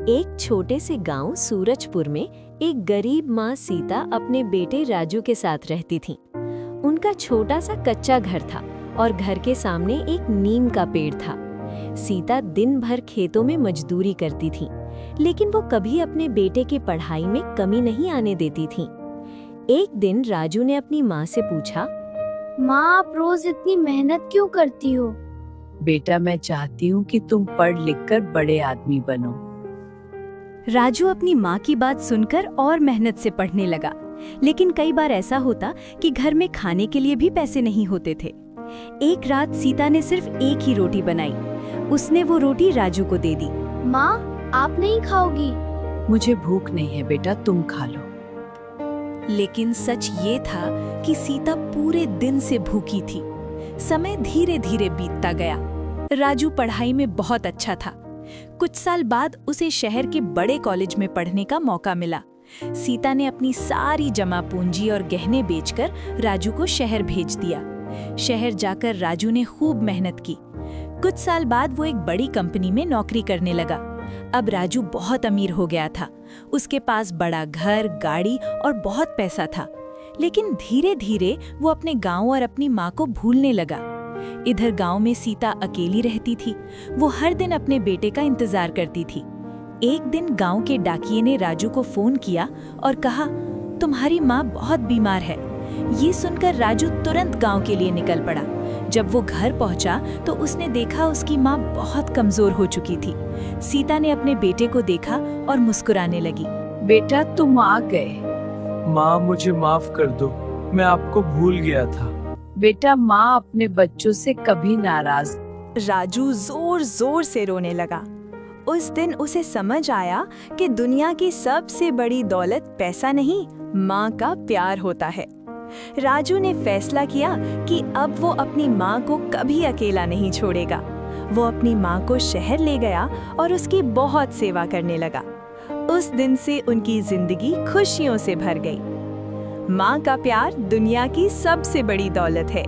एक छोटे से गांव सूरजपुर में एक गरीब माँ सीता अपने बेटे राजू के साथ रहती थी। उनका छोटा सा कच्चा घर था और घर के सामने एक नीम का पेड़ था। सीता दिन भर खेतों में मजदूरी करती थी, लेकिन वो कभी अपने बेटे की पढ़ाई में कमी नहीं आने देती थी। एक दिन राजू ने अपनी माँ से पूछा, माँ, आप रोज इतनी मेहनत क्यों करती हो? बेटा, मैं चाहती हूँ कि तुम पढ़ लिख कर बड़े आदमी बनो। राजू अपनी माँ की बात सुनकर और मेहनत से पढ़ने लगा, लेकिन कई बार ऐसा होता कि घर में खाने के लिए भी पैसे नहीं होते थे। एक रात सीता ने सिर्फ एक ही रोटी बनाई। उसने वो रोटी राजू को दे दी। माँ, आप नहीं खाओगी? मुझे भूख नहीं है बेटा, तुम खा लो। लेकिन सच ये था कि सीता पूरे दिन से भूखी थी। समय धीरे धीरे बीतता गया। राजू पढ़ाई में बहुत अच्छा था। कुछ साल बाद उसे शहर के बड़े कॉलेज में पढ़ने का मौका मिला। सीता ने अपनी सारी जमा पूंजी और गहने बेचकर राजू को शहर भेज दिया। शहर जाकर राजू ने खूब मेहनत की। कुछ साल बाद वो एक बड़ी कंपनी में नौकरी करने लगा। अब राजू बहुत अमीर हो गया था। उसके पास बड़ा घर, गाड़ी और बहुत पैसा था। लेकिन धीरे धीरे वो अपने गांव और अपनी माँ को भूलने लगा। इधर गांव में सीता अकेली रहती थी। वो हर दिन अपने बेटे का इंतजार करती थी। एक दिन गांव के डाकिये ने राजू को फोन किया और कहा, तुम्हारी माँ बहुत बीमार है। ये सुनकर राजू तुरंत गांव के लिए निकल पड़ा। जब वो घर पहुंचा तो उसने देखा उसकी माँ बहुत कमजोर हो चुकी थी। सीता ने अपने बेटे को देखा और मुस्कुराने लगी। बेटा, तुम आ गए। माँ, मुझे माफ कर दो, मैं आपको भूल गया था। बेटा, माँ अपने बच्चों से कभी नाराज। राजू जोर जोर से रोने लगा। उस दिन उसे समझ आया कि दुनिया की सबसे बड़ी दौलत पैसा नहीं, माँ का प्यार होता है। राजू ने फैसला किया कि अब वो अपनी माँ को कभी अकेला नहीं छोड़ेगा। वो अपनी माँ को शहर ले गया और उसकी बहुत सेवा करने लगा। उस दिन से उनकी जिंदगी खुशियों से भर गई। माँ का प्यार दुनिया की सबसे बड़ी दौलत है।